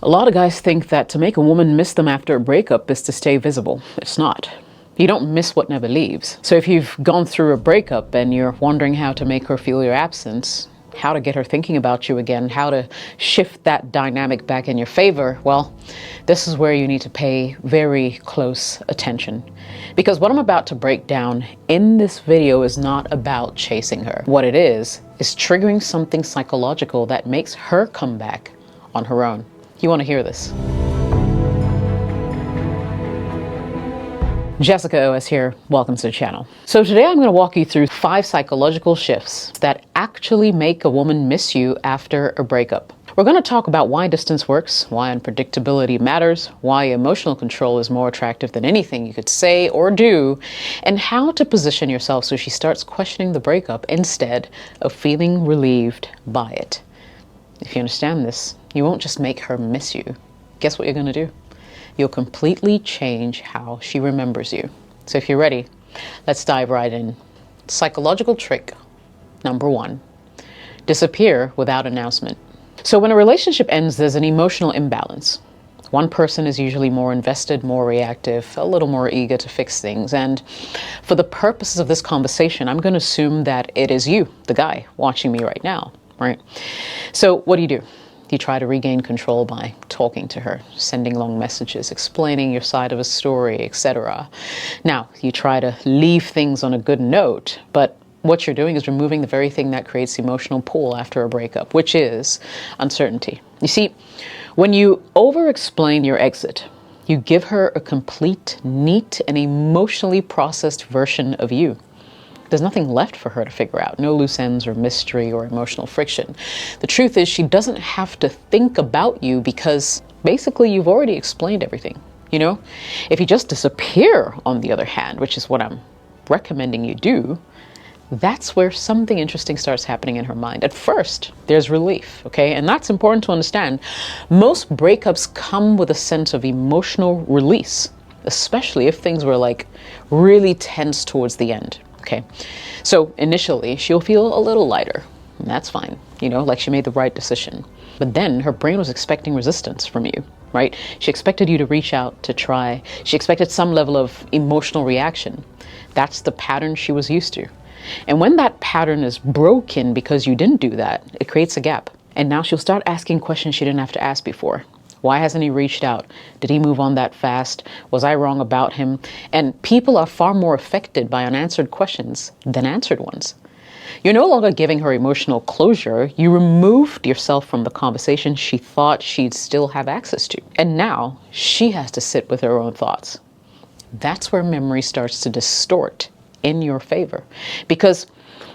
A lot of guys think that to make a woman miss them after a breakup is to stay visible. It's not. You don't miss what never leaves. So if you've gone through a breakup and you're wondering how to make her feel your absence, how to get her thinking about you again, how to shift that dynamic back in your favor, well, this is where you need to pay very close attention. Because what I'm about to break down in this video is not about chasing her. What it is triggering something psychological that makes her come back on her own. You want to hear this? Jessica OS here, welcome to the channel. So today I'm going to walk you through 5 psychological shifts that actually make a woman miss you after a breakup. We're going to talk about why distance works, why unpredictability matters, why emotional control is more attractive than anything you could say or do, and how to position yourself so she starts questioning the breakup instead of feeling relieved by it. If you understand this, you won't just make her miss you. Guess what you're going to do? You'll completely change how she remembers you. So if you're ready, let's dive right in. Psychological trick number 1, disappear without announcement. So when a relationship ends, there's an emotional imbalance. One person is usually more invested, more reactive, a little more eager to fix things. And for the purposes of this conversation, I'm going to assume that it is you, the guy, watching me right now, right? So what do? You try to regain control by talking to her, sending long messages, explaining your side of a story, etc. Now, you try to leave things on a good note, but what you're doing is removing the very thing that creates emotional pull after a breakup, which is uncertainty. You see, when you over-explain your exit, you give her a complete, neat, and emotionally processed version of you. There's nothing left for her to figure out, no loose ends or mystery or emotional friction. The truth is she doesn't have to think about you because basically you've already explained everything, you know? If you just disappear, on the other hand, which is what I'm recommending you do, that's where something interesting starts happening in her mind. At first, there's relief, okay? And that's important to understand. Most breakups come with a sense of emotional release, especially if things were like really tense towards the end. Okay, so initially she'll feel a little lighter, and that's fine, you know, like she made the right decision. But then her brain was expecting resistance from you, right? She expected you to reach out, to try. She expected some level of emotional reaction. That's the pattern she was used to. And when that pattern is broken because you didn't do that, it creates a gap. And now she'll start asking questions she didn't have to ask before. Why hasn't he reached out? Did he move on that fast? Was I wrong about him? And people are far more affected by unanswered questions than answered ones. You're no longer giving her emotional closure. You removed yourself from the conversation she thought she'd still have access to. And now she has to sit with her own thoughts. That's where memory starts to distort in your favor. Because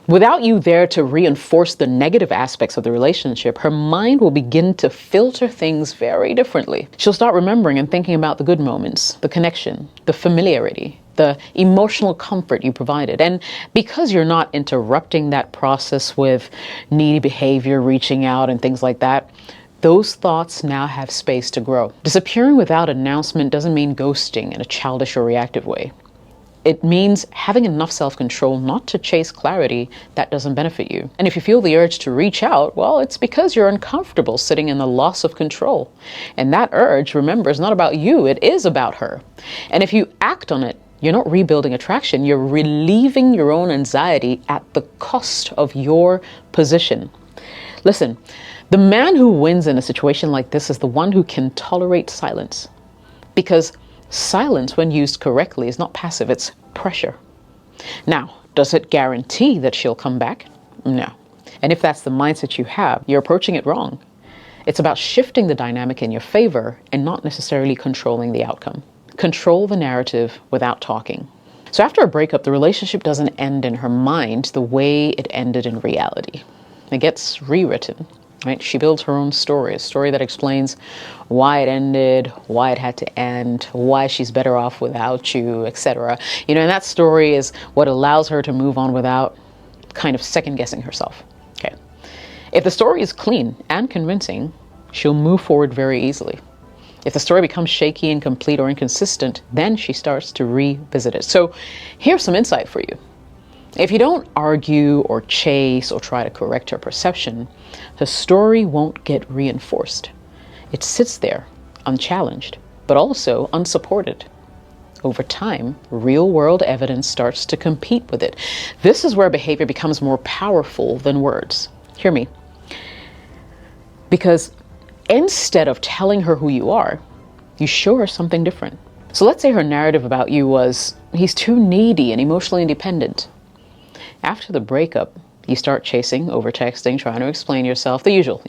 without you there to reinforce the negative aspects of the relationship, her mind will begin to filter things very differently. She'll start remembering and thinking about the good moments, the connection, the familiarity, the emotional comfort you provided. And because you're not interrupting that process with needy behavior, reaching out and things like that, those thoughts now have space to grow. Disappearing without announcement doesn't mean ghosting in a childish or reactive way. It means having enough self-control not to chase clarity that doesn't benefit you. And if you feel the urge to reach out, well, it's because you're uncomfortable sitting in the loss of control. And that urge, remember, is not about you, it is about her. And if you act on it, you're not rebuilding attraction, you're relieving your own anxiety at the cost of your position. Listen, the man who wins in a situation like this is the one who can tolerate silence. Because silence, when used correctly, is not passive, it's pressure. Now, does it guarantee that she'll come back? No. And if that's the mindset you have, you're approaching it wrong. It's about shifting the dynamic in your favor and not necessarily controlling the outcome. Control the narrative without talking. So after a breakup, the relationship doesn't end in her mind the way it ended in reality. It gets rewritten. Right? She builds her own story, a story that explains why it ended, why it had to end, why she's better off without you, etc. You know, and that story is what allows her to move on without kind of second guessing herself. Okay. If the story is clean and convincing, she'll move forward very easily. If the story becomes shaky, incomplete, or inconsistent, then she starts to revisit it. So here's some insight for you. If you don't argue or chase or try to correct her perception, the story won't get reinforced. It sits there, unchallenged, but also unsupported. Over time, real-world evidence starts to compete with it. This is where behavior becomes more powerful than words. Hear me. Because instead of telling her who you are, you show her something different. So let's say her narrative about you was, he's too needy and emotionally independent. After the breakup, you start chasing, over texting, trying to explain yourself, the usual.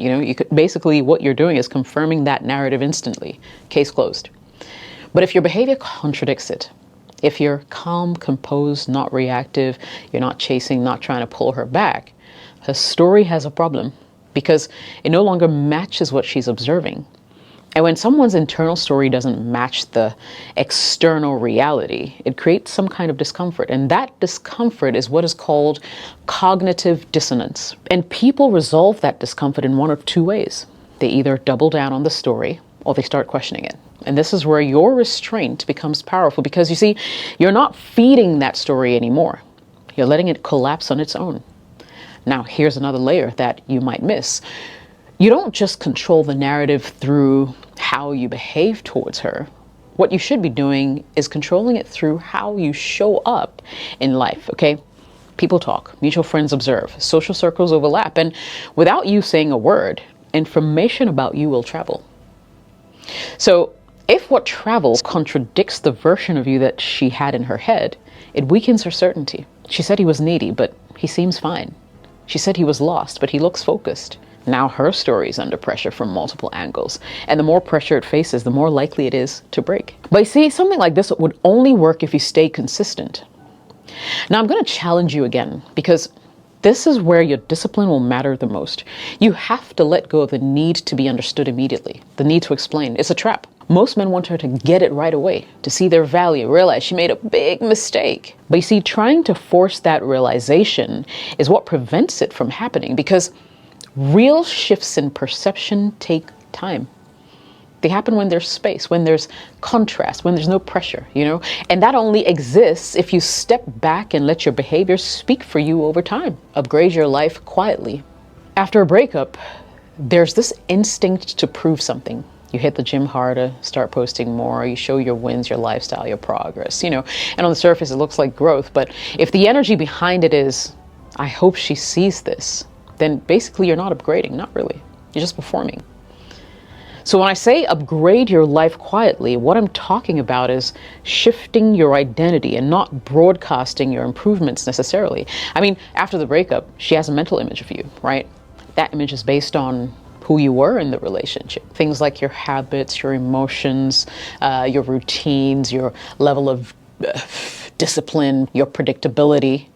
Basically what you're doing is confirming that narrative instantly. Case closed. But if your behavior contradicts it, if you're calm, composed, not reactive, you're not chasing, not trying to pull her back, her story has a problem because it no longer matches what she's observing. And when someone's internal story doesn't match the external reality, it creates some kind of discomfort. And that discomfort is what is called cognitive dissonance. And people resolve that discomfort in one of two ways. They either double down on the story or they start questioning it. And this is where your restraint becomes powerful because you see, you're not feeding that story anymore. You're letting it collapse on its own. Now, here's another layer that you might miss. You don't just control the narrative through how you behave towards her. What you should be doing is controlling it through how you show up in life, okay? People talk, mutual friends observe, social circles overlap, and without you saying a word, information about you will travel. So if what travels contradicts the version of you that she had in her head, it weakens her certainty. She said he was needy, but he seems fine. She said he was lost, but he looks focused. Now her story is under pressure from multiple angles, and the more pressure it faces, the more likely it is to break. But you see, something like this would only work if you stay consistent. Now I'm going to challenge you again, because this is where your discipline will matter the most. You have to let go of the need to be understood immediately, the need to explain. It's a trap. Most men want her to get it right away, to see their value, realize she made a big mistake. But you see, trying to force that realization is what prevents it from happening, because real shifts in perception take time. They happen when there's space, when there's contrast, when there's no pressure, And that only exists if you step back and let your behavior speak for you over time. Upgrade your life quietly. After a breakup, there's this instinct to prove something. You hit the gym harder, start posting more, you show your wins, your lifestyle, your progress, And on the surface, it looks like growth. But if the energy behind it is, I hope she sees this, then basically you're not upgrading, not really. You're just performing. So when I say upgrade your life quietly, what I'm talking about is shifting your identity and not broadcasting your improvements necessarily. I mean, after the breakup, she has a mental image of you, right? That image is based on who you were in the relationship. Things like your habits, your emotions, your routines, your level of discipline, your predictability.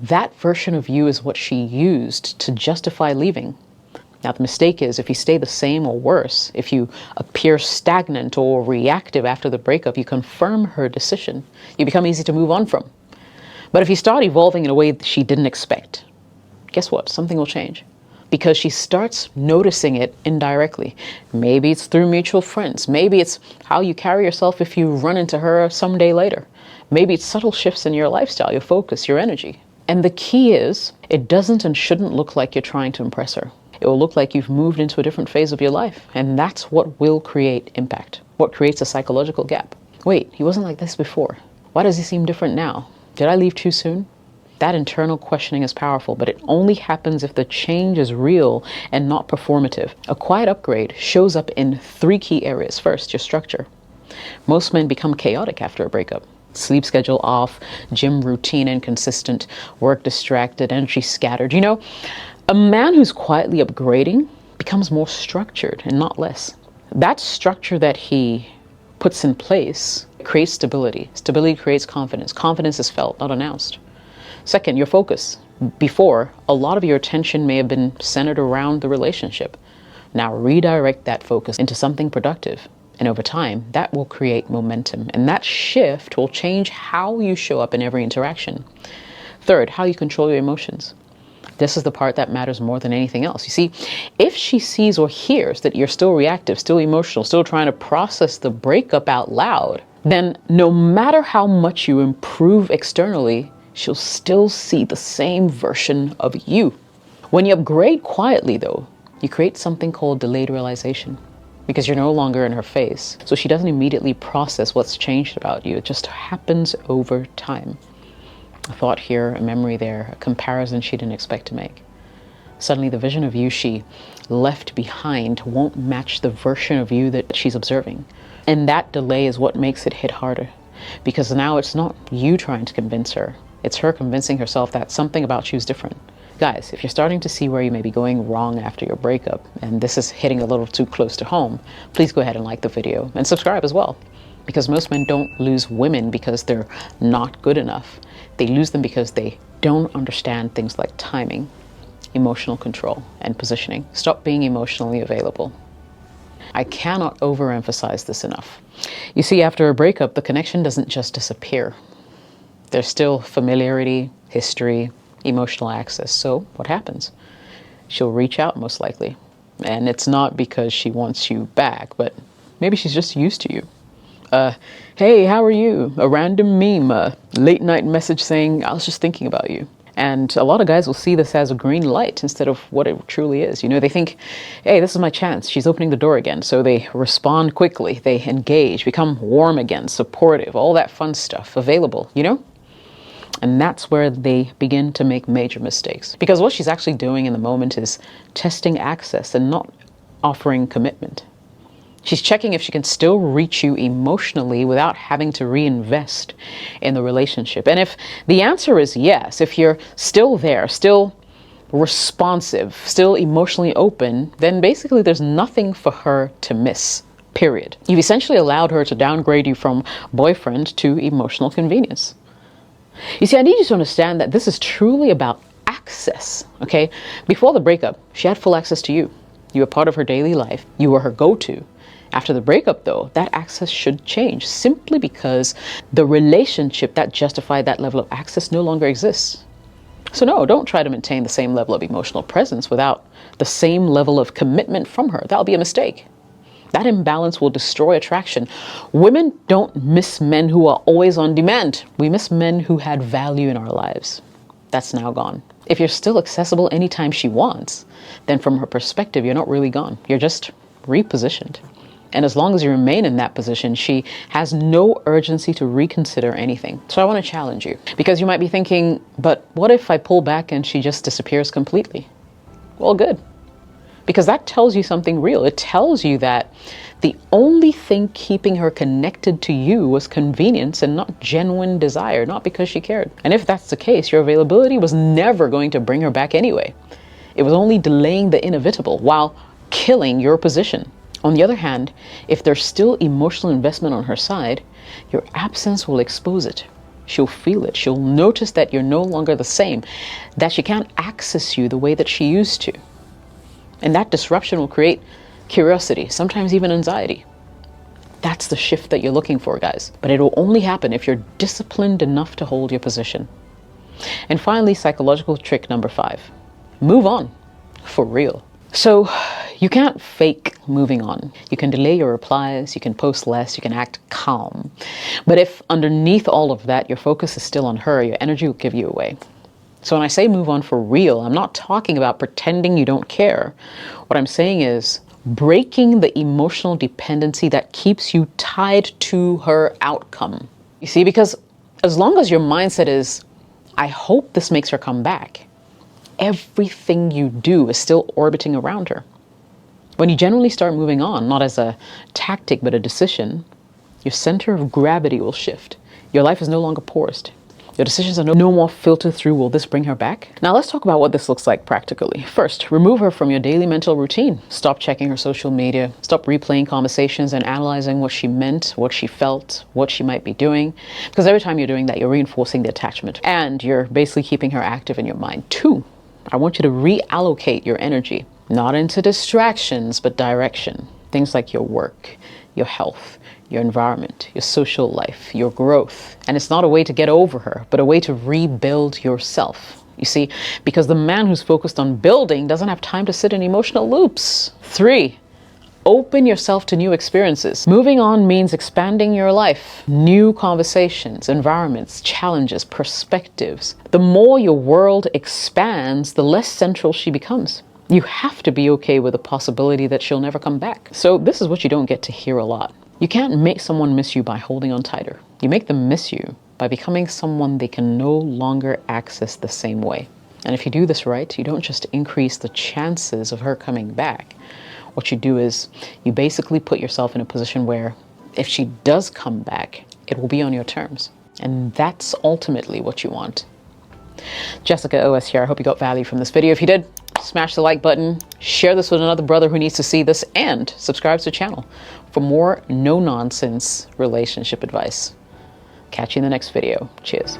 That version of you is what she used to justify leaving. Now, the mistake is if you stay the same or worse, if you appear stagnant or reactive after the breakup, you confirm her decision. You become easy to move on from. But if you start evolving in a way that she didn't expect, guess what? Something will change. Because she starts noticing it indirectly. Maybe it's through mutual friends. Maybe it's how you carry yourself if you run into her someday later. Maybe it's subtle shifts in your lifestyle, your focus, your energy. And the key is, it doesn't and shouldn't look like you're trying to impress her. It will look like you've moved into a different phase of your life. And that's what will create impact. What creates a psychological gap. Wait, he wasn't like this before. Why does he seem different now? Did I leave too soon? That internal questioning is powerful, but it only happens if the change is real and not performative. A quiet upgrade shows up in 3 key areas. First, your structure. Most men become chaotic after a breakup. Sleep schedule off, gym routine inconsistent, work distracted, energy scattered. A man who's quietly upgrading becomes more structured and not less. That structure that he puts in place creates stability. Stability creates confidence. Confidence is felt, not announced. Second, your focus. Before, a lot of your attention may have been centered around the relationship. Now redirect that focus into something productive. And over time, that will create momentum. And that shift will change how you show up in every interaction. Third, how you control your emotions. This is the part that matters more than anything else. You see, if she sees or hears that you're still reactive, still emotional, still trying to process the breakup out loud, then no matter how much you improve externally, she'll still see the same version of you. When you upgrade quietly, though, you create something called delayed realization. because you're no longer in her face. So she doesn't immediately process what's changed about you. It just happens over time. A thought here, a memory there, a comparison she didn't expect to make. Suddenly the vision of you she left behind won't match the version of you that she's observing. And that delay is what makes it hit harder, because now it's not you trying to convince her. It's her convincing herself that something about you is different. Guys, if you're starting to see where you may be going wrong after your breakup, and this is hitting a little too close to home, please go ahead and like the video and subscribe as well. Because most men don't lose women because they're not good enough. They lose them because they don't understand things like timing, emotional control, and positioning. Stop being emotionally available. I cannot overemphasize this enough. You see, after a breakup, the connection doesn't just disappear. There's still familiarity, history, emotional access. So what happens? She'll reach out most likely. And it's not because she wants you back, but maybe she's just used to you. Hey, how are you? A random meme, a late night message saying, I was just thinking about you. And a lot of guys will see this as a green light instead of what it truly is. You know, they think, hey, this is my chance. She's opening the door again. So they respond quickly. They engage, become warm again, supportive, all that fun stuff, available, you know? And that's where they begin to make major mistakes. Because what she's actually doing in the moment is testing access and not offering commitment. She's checking if she can still reach you emotionally without having to reinvest in the relationship. And if the answer is yes, if you're still there, still responsive, still emotionally open, then basically there's nothing for her to miss, period. You've essentially allowed her to downgrade you from boyfriend to emotional convenience. You see, I need you to understand that this is truly about access, okay? Before the breakup, she had full access to you. You were part of her daily life. You were her go-to. After the breakup, though, that access should change simply because the relationship that justified that level of access no longer exists. So no, don't try to maintain the same level of emotional presence without the same level of commitment from her. That'll be a mistake. That imbalance will destroy attraction. Women don't miss men who are always on demand. We miss men who had value in our lives. That's now gone. If you're still accessible anytime she wants, then from her perspective, you're not really gone. You're just repositioned. And as long as you remain in that position, she has no urgency to reconsider anything. So I want to challenge you, because you might be thinking, but what if I pull back and she just disappears completely? Well, good. Because that tells you something real. It tells you that the only thing keeping her connected to you was convenience and not genuine desire, not because she cared. And if that's the case, your availability was never going to bring her back anyway. It was only delaying the inevitable while killing your position. On the other hand, if there's still emotional investment on her side, your absence will expose it. She'll feel it. She'll notice that you're no longer the same, that she can't access you the way that she used to. And that disruption will create curiosity, sometimes even anxiety. That's the shift that you're looking for, guys. But it will only happen if you're disciplined enough to hold your position. And finally, psychological trick number 5. Move on. For real. So you can't fake moving on. You can delay your replies, you can post less, you can act calm. But if underneath all of that, your focus is still on her, your energy will give you away. So when I say move on for real, I'm not talking about pretending you don't care. What I'm saying is breaking the emotional dependency that keeps you tied to her outcome. You see, because as long as your mindset is, I hope this makes her come back, everything you do is still orbiting around her. When you genuinely start moving on, not as a tactic, but a decision, your center of gravity will shift. Your life is no longer porous. Your decisions are no more filtered through, will this bring her back? Now let's talk about what this looks like practically. First, remove her from your daily mental routine. Stop checking her social media. Stop replaying conversations and analyzing what she meant, what she felt, what she might be doing. Because every time you're doing that, you're reinforcing the attachment. And you're basically keeping her active in your mind. 2, I want you to reallocate your energy, not into distractions, but direction. Things like your work, your health, your environment, your social life, your growth. And it's not a way to get over her, but a way to rebuild yourself. You see, because the man who's focused on building doesn't have time to sit in emotional loops. 3, open yourself to new experiences. Moving on means expanding your life, new conversations, environments, challenges, perspectives. The more your world expands, the less central she becomes. You have to be okay with the possibility that she'll never come back. So this is what you don't get to hear a lot. You can't make someone miss you by holding on tighter. You make them miss you by becoming someone they can no longer access the same way. And if you do this right, you don't just increase the chances of her coming back. What you do is you basically put yourself in a position where if she does come back, it will be on your terms. And that's ultimately what you want. Jessica OS here. I hope you got value from this video. If you did, smash the like button, share this with another brother who needs to see this, and subscribe to the channel for more no-nonsense relationship advice. Catch you in the next video. Cheers.